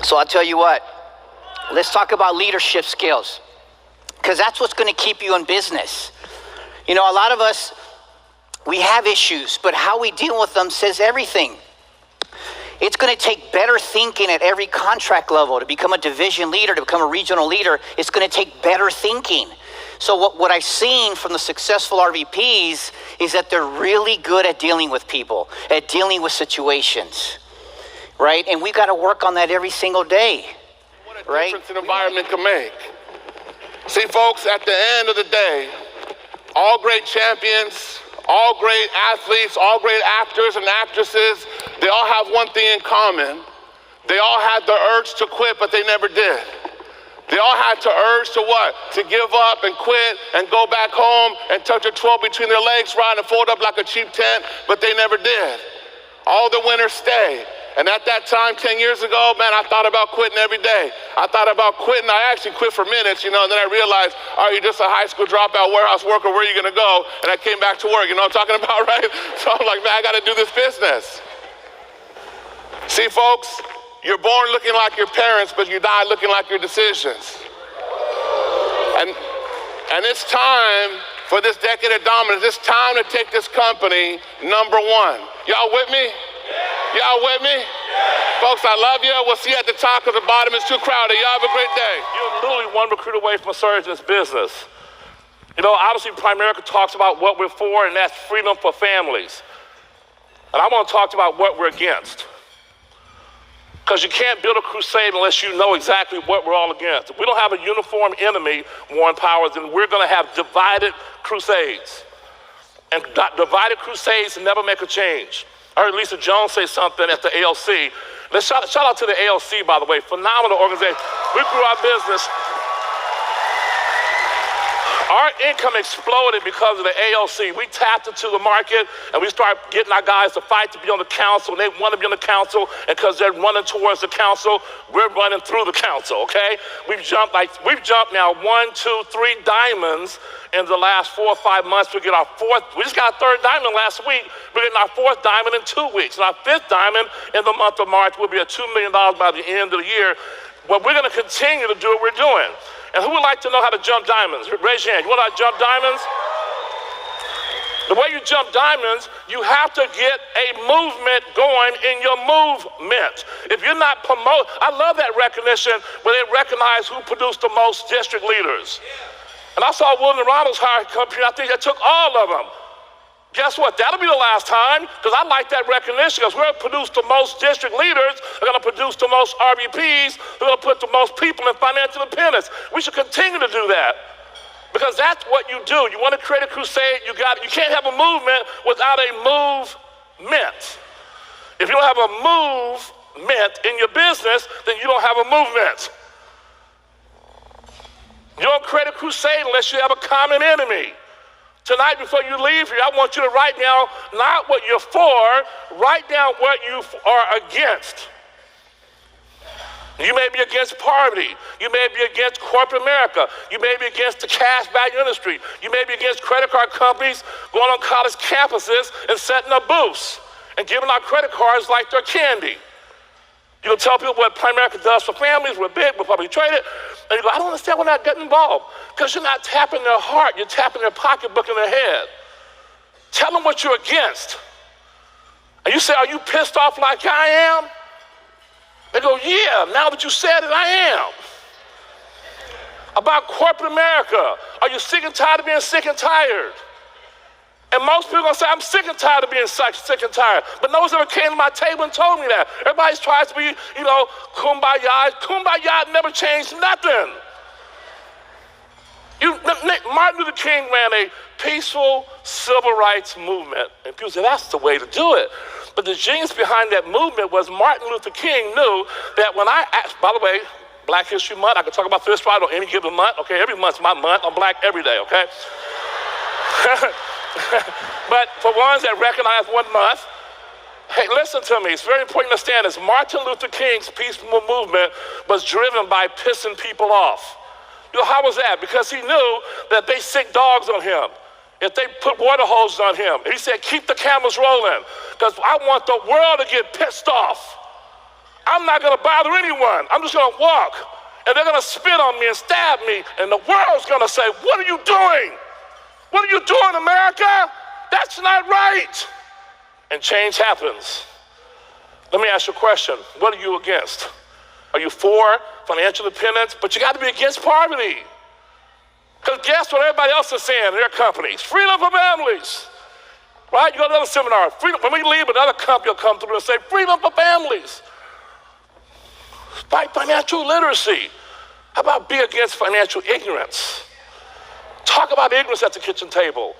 So I'll tell you what, let's talk about leadership skills, because that's what's going to keep you in business. You know, a lot of us, we have issues, but how we deal with them says everything. It's going to take better thinking at every contract level. To become a division leader, to become a regional leader, it's going to take better thinking. So what I've seen from the successful RVPs is that they're really good at dealing with people, at dealing with situations, right? And we've got to work on that every single day, right? What a difference an environment can make. See, folks, at the end of the day, all great champions, all great athletes, all great actors and actresses, they all have one thing in common. They all had the urge to quit, but they never did. They all had the urge to what? To give up and quit and go back home and tuck their 12 between their legs, right, and fold up like a cheap tent, but they never did. All the winners stay. And at that time, 10 years ago, man, I thought about quitting every day. I thought about quitting. I actually quit for minutes, and then I realized, you're just a high school dropout warehouse worker, where are you gonna go? And I came back to work, you know what I'm talking about, right? So I'm like, man, I gotta do this business. See, folks, you're born looking like your parents, but you die looking like your decisions. And it's time for this decade of dominance. It's time to take this company number one. Y'all with me? Y'all with me? Folks, I love you. We'll see you at the top because the bottom is too crowded. Y'all have a great day. You're literally one recruit away from a surge in this business. Obviously, Primerica talks about what we're for, and that's freedom for families. And I want to talk about what we're against. Because you can't build a crusade unless you know exactly what we're all against. If we don't have a uniform enemy, Warren Powers, then we're going to have divided crusades. And divided crusades never make a change. I heard Lisa Jones say something at the ALC. Let's shout out to the ALC, by the way. Phenomenal organization. We grew our business. Our income exploded because of the ALC. We tapped into the market and we started getting our guys to fight to be on the council. And they want to be on the council, and because they're running towards the council, we're running through the council, okay? We've jumped now 1, 2, 3 diamonds in the last 4 or 5 months. We just got our 3rd diamond last week. We're getting our 4th diamond in 2 weeks. And our 5th diamond in the month of March will be at $2 million by the end of the year. But we're going to continue to do what we're doing. And who would like to know how to jump diamonds? Raise your hand. You want to jump diamonds? The way you jump diamonds, you have to get a movement going in your movement. If you're not I love that recognition where they recognize who produced the most district leaders. And I saw William Ronald's hiring company. I think they took all of them. Guess what? That'll be the last time, because I like that recognition, because we're going to produce the most district leaders, we're going to produce the most RVPs, we're going to put the most people in financial independence. We should continue to do that, because that's what you do. You want to create a crusade, you can't have a movement without a movement. If you don't have a movement in your business, then you don't have a movement. You don't create a crusade unless you have a common enemy. Tonight, before you leave here, I want you to write down not what you're for, write down what you are against. You may be against poverty. You may be against corporate America. You may be against the cash value industry. You may be against credit card companies going on college campuses and setting up booths and giving out credit cards like they're candy. You'll tell people what Primerica does for families. We're big, we're publicly traded. And you go, I don't understand why not getting involved. Because you're not tapping their heart, you're tapping their pocketbook in their head. Tell them what you're against. And you say, are you pissed off like I am? They go, yeah, now that you said it, I am. About corporate America, are you sick and tired of being sick and tired? And most people are going to say, I'm sick and tired of being sick and tired. But no one's ever came to my table and told me that. Everybody tries to be, kumbaya. Kumbaya never changed nothing. Martin Luther King ran a peaceful civil rights movement. And people say, that's the way to do it. But the genius behind that movement was Martin Luther King knew that when I asked, by the way, Black History Month, I can talk about this right on any given month. Okay, every month's my month. I'm black every day, okay? But for ones that recognize 1 month, hey, listen to me. It's very important to understand this. Martin Luther King's peaceful movement was driven by pissing people off. How was that? Because he knew that they sick dogs on him. If they put water hoses on him. He said, keep the cameras rolling, because I want the world to get pissed off. I'm not gonna bother anyone. I'm just gonna walk. And they're gonna spit on me and stab me, and the world's gonna say, what are you doing? What are you doing, America? That's not right. And change happens. Let me ask you a question. What are you against? Are you for financial independence? But you got to be against poverty. Because guess what everybody else is saying in their companies? Freedom for families. Right? You go to another seminar. Freedom. When we leave, another company will come through and say, freedom for families. Fight financial literacy. How about be against financial ignorance? Talk about ignorance at the kitchen table.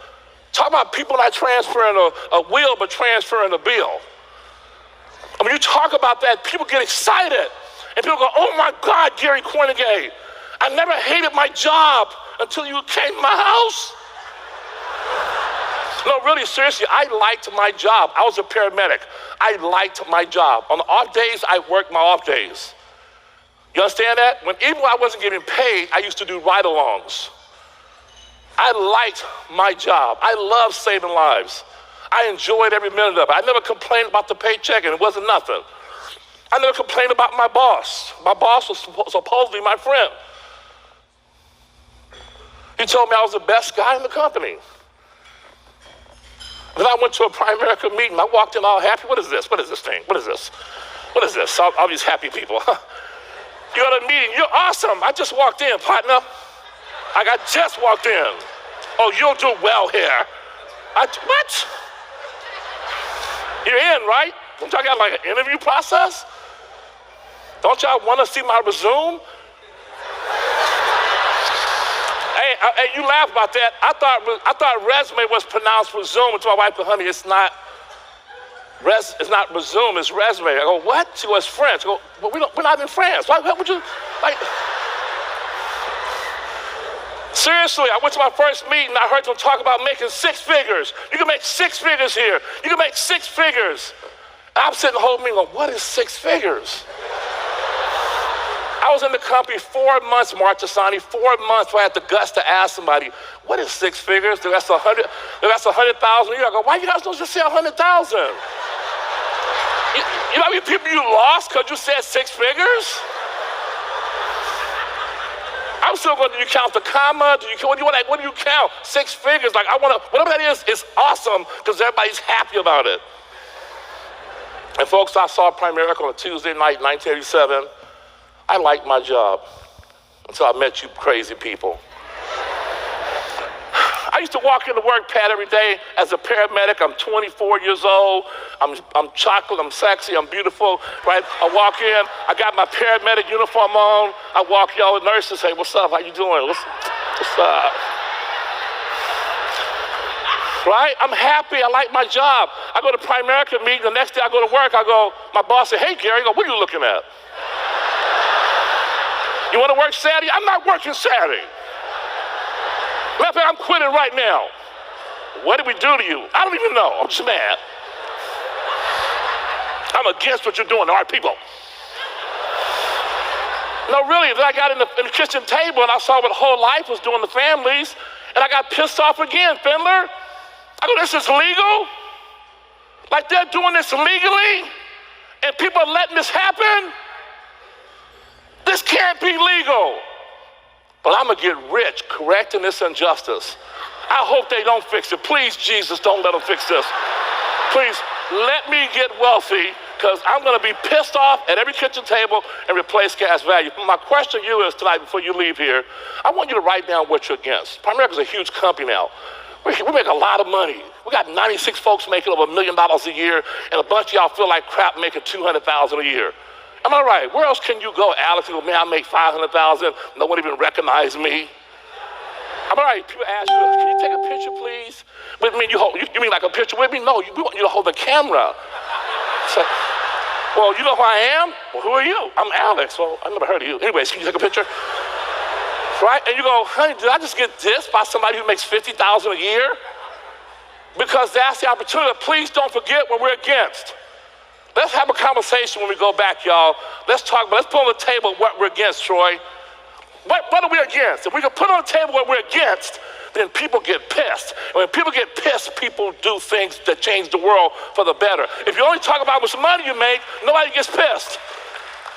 Talk about people not transferring a will, but transferring a bill. And when you talk about that, people get excited. And people go, oh my God, Gary Cornegay, I never hated my job until you came to my house. No, really, seriously, I liked my job. I was a paramedic. I liked my job. On the off days, I worked my off days. You understand that? Even when I wasn't getting paid, I used to do ride-alongs. I liked my job. I loved saving lives. I enjoyed every minute of it. I never complained about the paycheck, and it wasn't nothing. I never complained about my boss. My boss was supposedly my friend. He told me I was the best guy in the company. Then I went to a Primerica meeting. I walked in all happy. What is this? What is this thing? What is this? What is this? All these happy people. You go to a meeting. You're awesome. I just walked in, partner. I just walked in. Oh, you'll do well here. What? You're in, right? Don't y'all got like an interview process? Don't y'all want to see my resume? Hey, you laugh about that. I thought resume was pronounced resume until my wife said, honey, it's not resume, it's resume. I go, what? She goes, French. I go, but we're not in France. Why would you, like? Seriously, I went to my first meeting. I heard them talk about making 6 figures. You can make 6 figures here. You can make 6 figures. And I'm sitting the whole meeting going, what is 6 figures? I was in the company 4 months, Mark Tassani, 4 months before I had the guts to ask somebody, what is 6 figures? That's 100,000 a year. I go, why you guys don't just say 100,000? You know how many people you lost because you said 6 figures? I'm still going, do you count the comma? What do you count? 6 figures. Like, whatever that is, it's awesome because everybody's happy about it. And folks, I saw Primerica on a Tuesday night, 1987. I liked my job until I met you crazy people. I used to walk into work, Pat, every day as a paramedic. I'm 24 years old. I'm chocolate, I'm sexy, I'm beautiful, right? I walk in, I got my paramedic uniform on. I walk, y'all, the nurses say, what's up, how you doing? What's up? Right? I'm happy, I like my job. I go to Primerica meeting, the next day I go to work, my boss said, hey, Gary, I go, what are you looking at? You want to work Saturday? I'm not working Saturday. Matter of fact, I'm quitting right now. What did we do to you? I don't even know. I'm just mad. I'm against what you're doing to our people. No, really, then I got in the kitchen table and I saw what whole life was doing to families, and I got pissed off again, Findler. I go, this is legal? Like they're doing this legally? And people are letting this happen? This can't be legal. But I'm going to get rich correcting this injustice. I hope they don't fix it. Please, Jesus, don't let them fix this. Please, let me get wealthy because I'm going to be pissed off at every kitchen table and replace gas value. My question to you is tonight before you leave here, I want you to write down what you're against. Primerica is a huge company now. We make a lot of money. We got 96 folks making over $1 million a year, and a bunch of y'all feel like crap making $200,000 a year. Am I right? Where else can you go, Alex? You go, man, I make $500,000. No one even recognized me. Am I right? People ask you, can you take a picture, please? With me, you mean like a picture with me? No, we want you to hold the camera. So, well, you know who I am? Well, who are you? I'm Alex. Well, I never heard of you. Anyways, can you take a picture? Right? And you go, honey, did I just get dissed by somebody who makes $50,000 a year? Because that's the opportunity. Please don't forget what we're against. Let's have a conversation when we go back, y'all. Let's talk about, let's put on the table what we're against, Troy. What are we against? If we can put on the table what we're against, then people get pissed. And when people get pissed, people do things that change the world for the better. If you only talk about how much money you make, nobody gets pissed.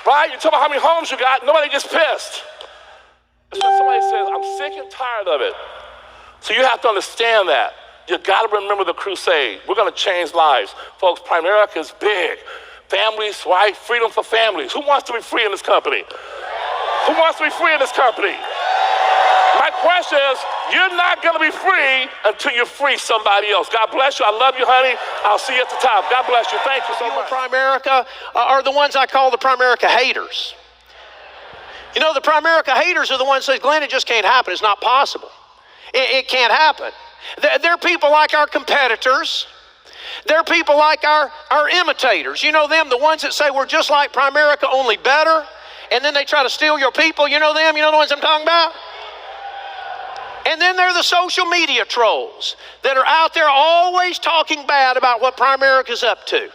right? You talk about how many homes you got, nobody gets pissed. It's when somebody says, I'm sick and tired of it. So you have to understand that. You got to remember the crusade. We're going to change lives. Folks, Primerica is big. Families, right? Freedom for families. Who wants to be free in this company? Who wants to be free in this company? My question is, you're not going to be free until you free somebody else. God bless you. I love you, honey. I'll see you at the top. God bless you. Thank you so much. Primerica are the ones I call the Primerica haters. You know, the Primerica haters are the ones that say, Glenn, it just can't happen. It's not possible. It can't happen. They're people like our competitors. They're people like our imitators. You know them, the ones that say we're just like Primerica, only better. And then they try to steal your people. You know them? You know the ones I'm talking about? And then there are the social media trolls that are out there always talking bad about what Primerica's up to.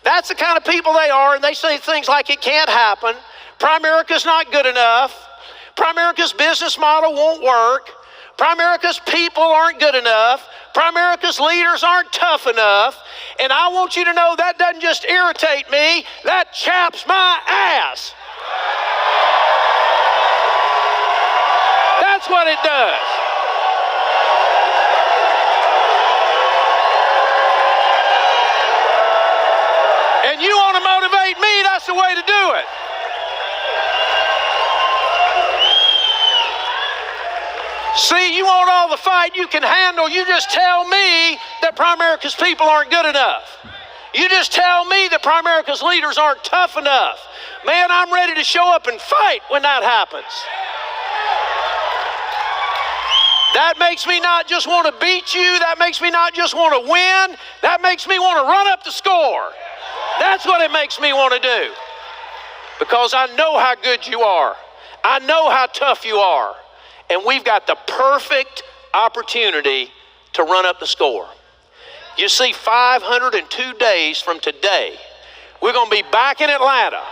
That's the kind of people they are, and they say things like it can't happen. Primerica's not good enough. Primerica's business model won't work. Primerica's people aren't good enough. Primerica's leaders aren't tough enough. And I want you to know that doesn't just irritate me, that chaps my ass. That's what it does. And you want to motivate me, that's the way to do it. See, you want all the fight you can handle. You just tell me that Primerica's people aren't good enough. You just tell me that Primerica's leaders aren't tough enough. Man, I'm ready to show up and fight when that happens. That makes me not just want to beat you. That makes me not just want to win. That makes me want to run up the score. That's what it makes me want to do. Because I know how good you are. I know how tough you are. And we've got the perfect opportunity to run up the score. You see, 502 days from today, we're going to be back in Atlanta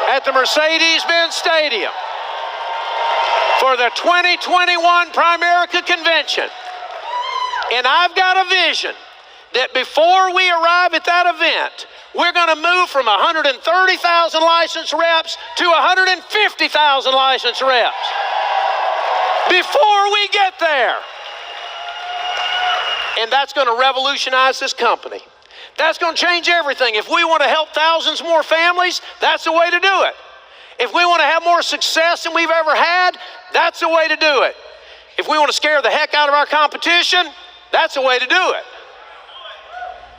at the Mercedes-Benz Stadium for the 2021 Primerica Convention. And I've got a vision that before we arrive at that event, we're going to move from 130,000 licensed reps to 150,000 licensed reps. Before we get there. And that's going to revolutionize this company. That's going to change everything. If we want to help thousands more families, that's the way to do it. If we want to have more success than we've ever had, that's the way to do it. If we want to scare the heck out of our competition, that's the way to do it.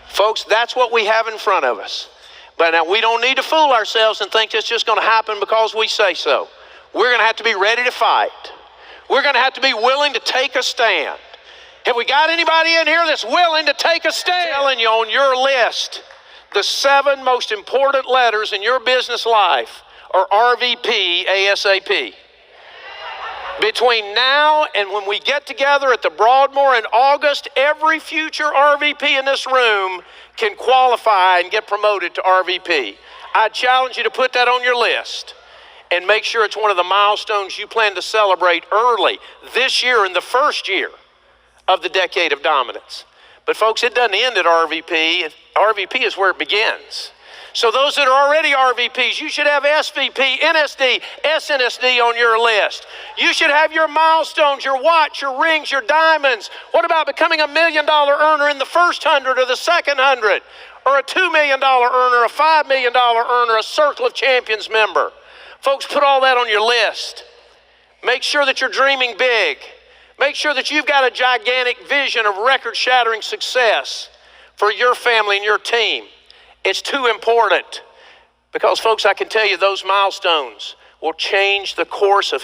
Folks, that's what we have in front of us. But now we don't need to fool ourselves and think it's just going to happen because we say so. We're going to have to be ready to fight. We're going to have to be willing to take a stand. Have we got anybody in here that's willing to take a stand? I'm telling you, on your list, the 7 most important letters in your business life are RVP ASAP. Between now and when we get together at the Broadmoor in August, every future RVP in this room can qualify and get promoted to RVP. I challenge you to put that on your list and make sure it's one of the milestones you plan to celebrate early this year in the first year of the decade of dominance. But folks, it doesn't end at RVP. RVP is where it begins. So those that are already RVPs, you should have SVP, NSD, SNSD on your list. You should have your milestones, your watch, your rings, your diamonds. What about becoming $1 million earner in the first 100 or the second 100? Or a $2 million earner, a $5 million earner, a Circle of Champions member? Folks, put all that on your list. Make sure that you're dreaming big. Make sure that you've got a gigantic vision of record-shattering success for your family and your team. It's too important because, folks, I can tell you those milestones will change the course of